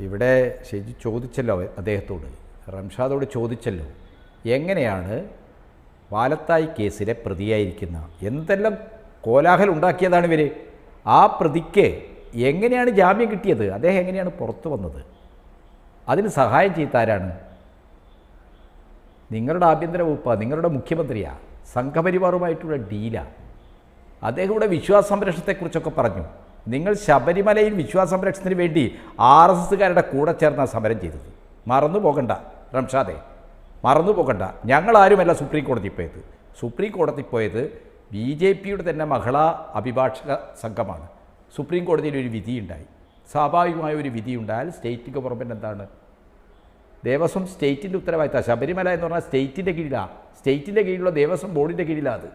ഇവിടെ ഷെജി ചോദിച്ചല്ലോ അദ്ദേഹത്തോട്, റംഷാദോട് ചോദിച്ചല്ലോ, എങ്ങനെയാണ് പാലത്തായി കേസിലെ പ്രതിയായിരിക്കുന്ന എന്തെല്ലാം കോലാഹലം ഉണ്ടാക്കിയതാണ് ഇവർ, ആ പ്രതിക്ക് എങ്ങനെയാണ് ജാമ്യം കിട്ടിയത്, അദ്ദേഹം എങ്ങനെയാണ് പുറത്തു വന്നത്, അതിന് സഹായം ചെയ്താരാണ്? നിങ്ങളുടെ ആഭ്യന്തര വകുപ്പാണ്, നിങ്ങളുടെ മുഖ്യമന്ത്രിയാണ്, സംഘപരിവാറുമായിട്ടുള്ള ഡീലാണ്. അദ്ദേഹം ഇവിടെ വിശ്വാസ സംരക്ഷണത്തെക്കുറിച്ചൊക്കെ പറഞ്ഞു. നിങ്ങൾ ശബരിമലയിൽ വിശ്വാസ സംരക്ഷണത്തിന് വേണ്ടി RSSകാരുടെ കൂടെ ചേർന്നാണ് സമരം ചെയ്തത്. മറന്നു പോകണ്ട റംഷാദെ, മറന്നു പോകണ്ട. ഞങ്ങളാരുമല്ല സുപ്രീം കോടതി പോയത്. സുപ്രീം കോടതി പോയത് BJPയുടെ തന്നെ മഹിളാ അഭിഭാഷക സംഘമാണ്. സുപ്രീം കോടതിയിൽ ഒരു വിധിയുണ്ടായി. സ്വാഭാവികമായ ഒരു വിധിയുണ്ടായാൽ സ്റ്റേറ്റ് ഗവൺമെൻറ് എന്താണ്, ദേവസ്വം സ്റ്റേറ്റിൻ്റെ ഉത്തരവാദിത്തമാണ്. ശബരിമല എന്ന് പറഞ്ഞാൽ സ്റ്റേറ്റിൻ്റെ കീഴിലാണ്, സ്റ്റേറ്റിൻ്റെ കീഴിലുള്ള ദേവസ്വം ബോർഡിൻ്റെ കീഴിലാണ് അത്.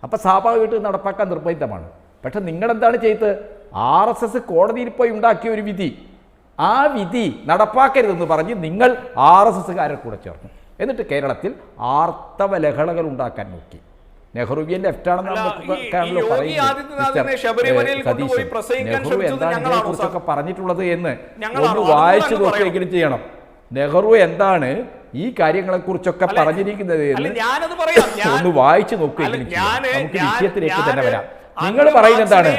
അപ്പോൾ സ്വാഭാവികമായിട്ട് നടപ്പാക്കാൻ നിർബന്ധിതമാണ്. പക്ഷെ നിങ്ങളെന്താണ് ചെയ്തത്? RSS കോടതിയിൽ പോയി ഉണ്ടാക്കിയ ഒരു വിധി, ആ വിധി നടപ്പാക്കരുതെന്ന് പറഞ്ഞ് നിങ്ങൾ RSSകാരെ കൂടെ ചേർന്നു. എന്നിട്ട് കേരളത്തിൽ ആർത്തവ ലഹളകൾ ഉണ്ടാക്കാൻ നോക്കി. നെഹ്റുവിയൻ ലെഫ്റ്റാണെന്ന് നെഹ്റു എന്താണ് ഇതിനെക്കുറിച്ചൊക്കെ പറഞ്ഞിട്ടുള്ളത് എന്ന് ഒന്ന് വായിച്ചു നോക്കുകയെങ്കിലും ചെയ്യണം. നെഹ്റു എന്താണ് ഈ കാര്യങ്ങളെക്കുറിച്ചൊക്കെ പറഞ്ഞിരിക്കുന്നത് എന്ന് ഒന്ന് വായിച്ചു നോക്കുകയെങ്കിലും ചെയ്യണം. നമുക്ക് വിഷയത്തിലേക്ക് തന്നെ വരാം. നിങ്ങൾ പറയുന്നത് എന്താണ്?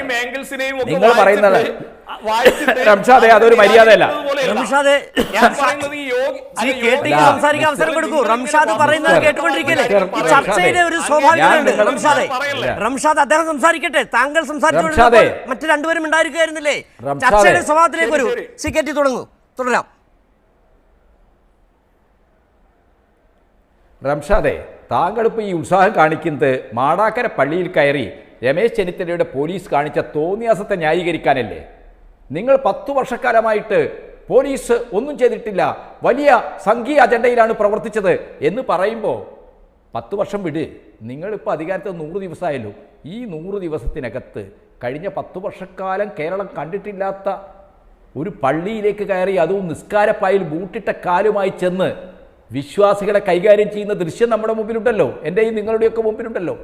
നിങ്ങൾ പറയുന്നത് റംഷാദെ അതൊരു മര്യാദയല്ല. സംസാരിക്കാൻ അവസരം കൊടുക്കൂ. റംഷാദ് പറയുന്നത് കേട്ടുകൊണ്ടിരിക്കല്ലേ? ചർച്ചയുടെ ഒരു സ്വാഭാവികതയുണ്ട്. റംഷാദ് അദ്ദേഹം സംസാരിക്കട്ടെ. താങ്കൾ സംസാരിച്ചോണ്ട് മറ്റു രണ്ടുപേരും ഉണ്ടായിരിക്കുകയായിരുന്നില്ലേ? ചർച്ചയുടെ സ്വഭാവത്തിലേക്ക് ഒരു സിക്കറ്റി തുടരാം. റംഷാദെ, താങ്കളിപ്പോൾ ഈ ഉത്സാഹം കാണിക്കുന്നത് മാടാക്കര പള്ളിയിൽ കയറി രമേശ് ചെന്നിത്തലയുടെ പോലീസ് കാണിച്ച തോന്നിയാസത്തെ ന്യായീകരിക്കാനല്ലേ? നിങ്ങൾ 10 വർഷക്കാലമായിട്ട് പോലീസ് ഒന്നും ചെയ്തിട്ടില്ല, വലിയ സംഘീയ അജണ്ടയിലാണ് പ്രവർത്തിച്ചത് എന്ന് പറയുമ്പോൾ 10 വർഷം വിട്. നിങ്ങളിപ്പോൾ അധികാരത്തിൽ 100 ദിവസമായല്ലോ. ഈ 100 ദിവസത്തിനകത്ത് കഴിഞ്ഞ 10 വർഷക്കാലം കേരളം കണ്ടിട്ടില്ലാത്ത ഒരു പള്ളിയിലേക്ക് കയറി, അതും നിസ്കാരപ്പായിൽ ബൂട്ടിട്ട കാലുമായി ചെന്ന് വിശ്വാസികളെ കൈകാര്യം ചെയ്യുന്ന ദൃശ്യം നമ്മുടെ മുമ്പിലുണ്ടല്ലോ, എൻ്റെയും നിങ്ങളുടെയൊക്കെ മുമ്പിലുണ്ടല്ലോ.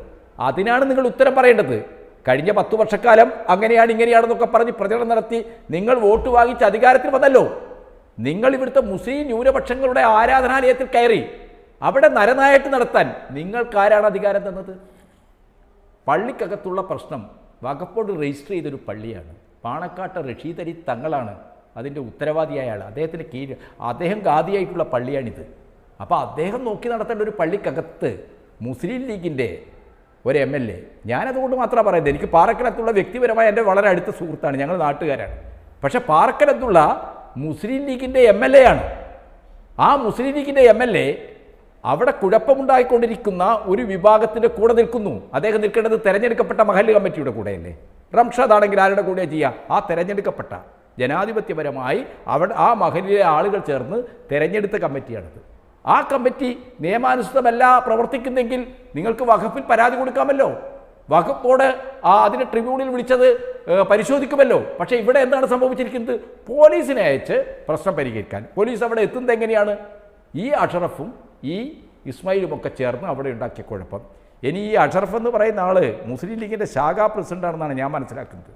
അതിനാണ് നിങ്ങൾ ഉത്തരം പറയേണ്ടത്. കഴിഞ്ഞ 10 വർഷക്കാലം അങ്ങനെയാണ് ഇങ്ങനെയാണെന്നൊക്കെ പറഞ്ഞ് പ്രചരണം നടത്തി നിങ്ങൾ വോട്ട് വാങ്ങിച്ച് അധികാരത്തിൽ വന്നല്ലോ. നിങ്ങൾ ഇവിടുത്തെ മുസ്ലിം ന്യൂനപക്ഷങ്ങളുടെ ആരാധനാലയത്തിൽ കയറി അവിടെ നരനായിട്ട് നടത്താൻ നിങ്ങൾക്കാരാണ് അധികാരം തന്നത്? പള്ളിക്കകത്തുള്ള പ്രശ്നം വഖഫ് രജിസ്റ്റർ ചെയ്തൊരു പള്ളിയാണ്. പാണക്കാട്ട് റഷീദ് അലി തങ്ങളാണ് അതിൻ്റെ ഉത്തരവാദിയായ ആൾ. അദ്ദേഹത്തിന് കീഴിൽ അദ്ദേഹം ഖാദിയായിട്ടുള്ള പള്ളിയാണിത്. അപ്പോൾ അദ്ദേഹം നോക്കി നടത്തേണ്ട ഒരു പള്ളിക്കകത്ത് മുസ്ലിം ലീഗിൻ്റെ ഒരു MLA, ഞാനതുകൊണ്ട് മാത്രമാണ് പറയുന്നത്. എനിക്ക് പാറക്കലത്തുള്ള വ്യക്തിപരമായ എൻ്റെ വളരെ അടുത്ത സുഹൃത്താണ്, ഞങ്ങൾ നാട്ടുകാരാണ്. പക്ഷെ പാറക്കലത്തുള്ള മുസ്ലിം ലീഗിൻ്റെ MLA ആണ്. ആ മുസ്ലിം ലീഗിൻ്റെ MLA അവിടെ കുഴപ്പമുണ്ടായിക്കൊണ്ടിരിക്കുന്ന ഒരു വിഭാഗത്തിൻ്റെ കൂടെ നിൽക്കുന്നു. അദ്ദേഹം നിൽക്കേണ്ടത് തെരഞ്ഞെടുക്കപ്പെട്ട മഹല്ല് കമ്മിറ്റിയുടെ കൂടെയല്ലേ? റംഷാദ് ആണെങ്കിൽ ആരുടെ കൂടെ ചെയ്യുക? ആ തെരഞ്ഞെടുക്കപ്പെട്ട ജനാധിപത്യപരമായി അവിടെ ആ മഹല്ലിലെ ആളുകൾ ചേർന്ന് തെരഞ്ഞെടുത്ത കമ്മിറ്റിയാണത്. ആ കമ്മിറ്റി നിയമാനുസൃതമല്ല പ്രവർത്തിക്കുന്നെങ്കിൽ നിങ്ങൾക്ക് വഖഫിൽ പരാതി കൊടുക്കാമല്ലോ. വഖഫ് ബോർഡ് അതിന് ട്രിബ്യൂണൽ വിളിച്ചത് പരിശോധിക്കുമല്ലോ. പക്ഷേ ഇവിടെ എന്താണ് സംഭവിച്ചിരിക്കുന്നത്? പോലീസിനെ അയച്ച് പ്രശ്നം പരിഹരിക്കാൻ. പോലീസ് അവിടെ എത്തുന്നത് എങ്ങനെയാണ്? ഈ അഷറഫും ഈ ഇസ്മായിലും ഒക്കെ ചേർന്ന് അവിടെ ഉണ്ടാക്കിയ കുഴപ്പം. ഇനി ഈ അഷറഫ് എന്ന് പറയുന്ന ആൾ മുസ്ലിം ലീഗിൻ്റെ ശാഖാ പ്രസിഡൻ്റാണെന്നാണ് ഞാൻ മനസ്സിലാക്കുന്നത്.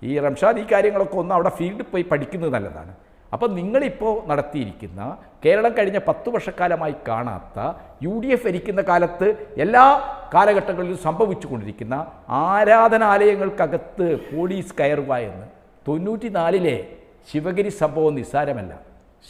ഈ റംഷാദ് ഈ കാര്യങ്ങളൊക്കെ ഒന്ന് അവിടെ ഫീൽഡിൽ പോയി പഠിക്കുന്നത് നല്ലതാണ്. അപ്പം നിങ്ങളിപ്പോൾ നടത്തിയിരിക്കുന്ന കേരളം കഴിഞ്ഞ 10 വർഷക്കാലമായി കാണാത്ത UDF ഭരിക്കുന്ന കാലത്ത് എല്ലാ കാലഘട്ടങ്ങളിലും സംഭവിച്ചു കൊണ്ടിരിക്കുന്ന ആരാധനാലയങ്ങൾക്കകത്ത് പോലീസ് കയറുക എന്ന് 94-ലെ ശിവഗിരി സംഭവം നിസ്സാരമല്ല.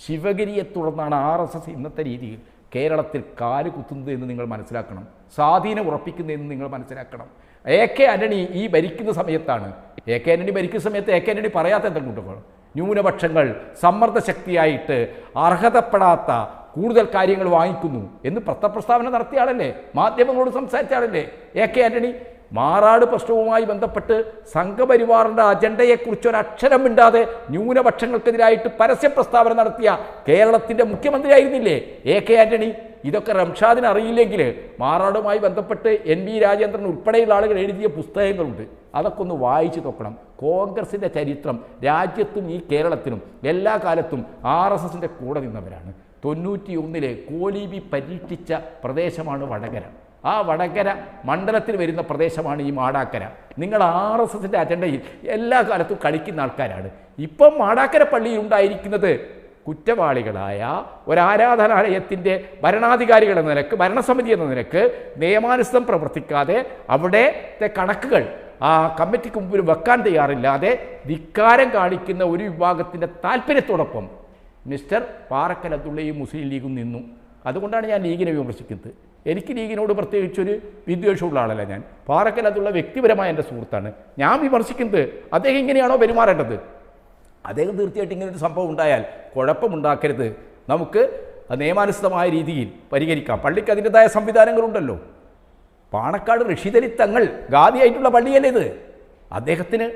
ശിവഗിരിയെ തുടർന്നാണ് RSS ഇന്നത്തെ രീതിയിൽ കേരളത്തിൽ കാല് കുത്തുന്നത് എന്ന് നിങ്ങൾ മനസ്സിലാക്കണം. സ്വാധീനം ഉറപ്പിക്കുന്നതെന്ന് നിങ്ങൾ മനസ്സിലാക്കണം. AK ആൻ്റണി ഈ ഭരിക്കുന്ന സമയത്താണ്, AK ആൻ്റണി ഭരിക്കുന്ന സമയത്ത് AK ആൻ്റണി പറയാത്ത എന്തെങ്കിലും ന്യൂനപക്ഷങ്ങൾ സമ്മർദ്ദ ശക്തിയായിട്ട് അർഹതപ്പെടാത്ത കൂടുതൽ കാര്യങ്ങൾ വാങ്ങിക്കുന്നു എന്ന് പ്രസ്താവന നടത്തിയ ആളല്ലേ? മാധ്യമങ്ങളോട് സംസാരിച്ച ആളല്ലേ AK ആൻ്റണി? മാറാട് പ്രശ്നവുമായി ബന്ധപ്പെട്ട് സംഘപരിവാറിൻ്റെ അജണ്ടയെക്കുറിച്ച് ഒരക്ഷരം മിണ്ടാതെ ന്യൂനപക്ഷങ്ങൾക്കെതിരായിട്ട് പരസ്യ പ്രസ്താവന നടത്തിയ കേരളത്തിൻ്റെ മുഖ്യമന്ത്രിയായിരുന്നില്ലേ AK ആൻ്റണി? ഇതൊക്കെ റംഷാദിന് അറിയില്ലെങ്കിൽ മാറാടുമായി ബന്ധപ്പെട്ട് NV രാജേന്ദ്രൻ ഉൾപ്പെടെയുള്ള ആളുകൾ എഴുതിയ പുസ്തകങ്ങളുണ്ട്, അതൊക്കെ ഒന്ന് വായിച്ചു നോക്കണം. കോൺഗ്രസിൻ്റെ ചരിത്രം രാജ്യത്തും ഈ കേരളത്തിലും എല്ലാ കാലത്തും RSSൻ്റെ കൂടെ നിന്നവരാണ്. 91-ലെ കോലീബി പരീക്ഷിച്ച പ്രദേശമാണ് വടകര. ആ വടകര മണ്ഡലത്തിൽ വരുന്ന പ്രദേശമാണ് ഈ മാടാക്കര. നിങ്ങൾ RSSൻ്റെ അജണ്ടയിൽ എല്ലാ കാലത്തും കളിക്കുന്ന ആൾക്കാരാണ്. ഇപ്പം മാടാക്കര പള്ളിയിൽ ഉണ്ടായിരിക്കുന്നത് കുറ്റവാളികളായ ഒരാരാധനാലയത്തിൻ്റെ ഭരണാധികാരികൾ എന്ന നിലക്ക്, ഭരണസമിതി എന്ന നിലക്ക് നിയമാനുസൃതം പ്രവർത്തിക്കാതെ അവിടുത്തെ കണക്കുകൾ ആ കമ്മിറ്റിക്ക് മുമ്പിൽ വെക്കാൻ തയ്യാറില്ലാതെ ധിക്കാരം കാണിക്കുന്ന ഒരു വിഭാഗത്തിൻ്റെ താല്പര്യത്തോടൊപ്പം മിസ്റ്റർ പാറക്കൽ അബ്ദുള്ളയും മുസ്ലിം ലീഗും നിന്നു. അതുകൊണ്ടാണ് ഞാൻ ലീഗിനെ വിമർശിക്കുന്നത്. എനിക്ക് ലീഗിനോട് പ്രത്യേകിച്ചൊരു വിദ്വേഷമുള്ള ആളല്ല ഞാൻ. പാറക്കൽ അബ്ദുള്ള വ്യക്തിപരമായ എൻ്റെ സുഹൃത്താണ്. ഞാൻ വിമർശിക്കുന്നത് അദ്ദേഹം ഇങ്ങനെയാണോ പെരുമാറേണ്ടത്? അദ്ദേഹം തീർച്ചയായിട്ടും ഇങ്ങനൊരു സംഭവം ഉണ്ടായാൽ കുഴപ്പമുണ്ടാക്കരുത്, നമുക്ക് നിയമാനുസൃതമായ രീതിയിൽ പരിഹരിക്കാം. പള്ളിക്ക് അതിൻ്റെതായ സംവിധാനങ്ങളുണ്ടല്ലോ. പാണക്കാട് റഷീദ് അലി തങ്ങൾ ഗാദിയായിട്ടുള്ള പള്ളിയല്ലേ ഇത്? അദ്ദേഹത്തിന്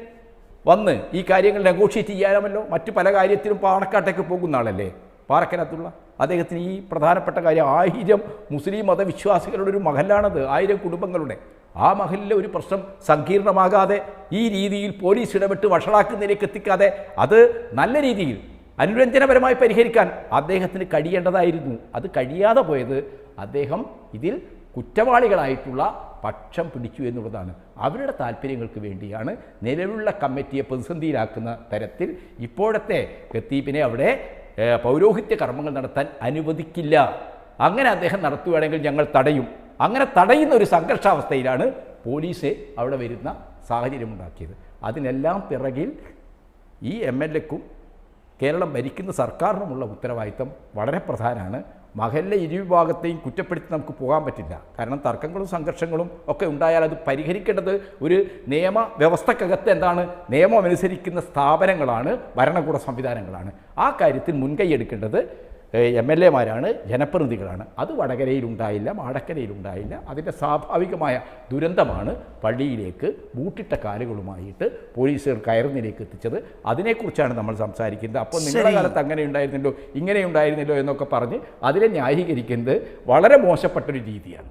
വന്ന് ഈ കാര്യങ്ങൾ നെഗോഷിയേറ്റ് ചെയ്യാമല്ലോ. മറ്റു പല കാര്യത്തിലും പാണക്കാട്ടേക്ക് പോകുന്ന ആളല്ലേ പാറക്കലത്തുള്ള. അദ്ദേഹത്തിന് ഈ പ്രധാനപ്പെട്ട കാര്യം 1000 മുസ്ലിം മതവിശ്വാസികളുടെ ഒരു മഹലാണത്, 1000 കുടുംബങ്ങളുടെ. ആ മഹലിലെ ഒരു പ്രശ്നം സങ്കീർണമാകാതെ ഈ രീതിയിൽ പോലീസ് ഇടപെട്ട് വഷളാക്കുന്നതിലേക്ക് എത്തിക്കാതെ അത് നല്ല രീതിയിൽ അനുരഞ്ജനപരമായി പരിഹരിക്കാൻ അദ്ദേഹത്തിന് കഴിയേണ്ടതായിരുന്നു. അത് കഴിയാതെ പോയത് അദ്ദേഹം ഇതിൽ കുറ്റവാളികളായിട്ടുള്ള പക്ഷം പിടിച്ചു എന്നുള്ളതാണ്. അവരുടെ താല്പര്യങ്ങൾക്ക് വേണ്ടിയാണ് നിലവിലുള്ള കമ്മിറ്റിയെ പ്രതിസന്ധിയിലാക്കുന്ന തരത്തിൽ ഇപ്പോഴത്തെ ഖത്തീബിനെ അവിടെ പൗരോഹിത്യ കർമ്മങ്ങൾ നടത്താൻ അനുവദിക്കില്ല. അങ്ങനെ അദ്ദേഹം നടത്തുകയാണെങ്കിൽ ഞങ്ങൾ തടയും. അങ്ങനെ തടയുന്ന ഒരു സംഘർഷാവസ്ഥയിലാണ് പോലീസ് അവിടെ വരുന്ന സാഹചര്യമുണ്ടാക്കിയത്. അതിനെല്ലാം പിറകിൽ ഈ MLA-ക്കും കേരളം ഭരിക്കുന്ന സർക്കാരിനുമുള്ള ഉത്തരവാദിത്തം വളരെ പ്രധാനമാണ്. മഹലിലെ ഇരുവിഭാഗത്തെയും കുറ്റപ്പെടുത്തി നമുക്ക് പോകാൻ പറ്റില്ല. കാരണം തർക്കങ്ങളും സംഘർഷങ്ങളും ഒക്കെ ഉണ്ടായാൽ അത് പരിഹരിക്കേണ്ടത് ഒരു നിയമ വ്യവസ്ഥക്കകത്ത് എന്താണ്, നിയമം അനുസരിക്കുന്ന സ്ഥാപനങ്ങളാണ്, ഭരണകൂട സംവിധാനങ്ങളാണ്. ആ കാര്യത്തിൽ മുൻകൈ എടുക്കേണ്ടത് MLA-മാരാണ്, ജനപ്രതിനിധികളാണ്. അത് വടകരയിലുണ്ടായില്ല, മാടക്കരയിലുണ്ടായില്ല. അതിൻ്റെ സ്വാഭാവികമായ ദുരന്തമാണ് പള്ളിയിലേക്ക് ബൂട്ടിട്ട കാലുകളുമായിട്ട് പോലീസുകാർ കയറുന്നതിലേക്ക് എത്തിച്ചത്. അതിനെക്കുറിച്ചാണ് നമ്മൾ സംസാരിക്കുന്നത്. അപ്പോൾ നിങ്ങളുടെ കാലത്ത് അങ്ങനെ ഉണ്ടായിരുന്നല്ലോ, ഇങ്ങനെ ഉണ്ടായിരുന്നല്ലോ എന്നൊക്കെ പറഞ്ഞ് അതിനെ ന്യായീകരിക്കുന്നത് വളരെ മോശപ്പെട്ടൊരു രീതിയാണ്.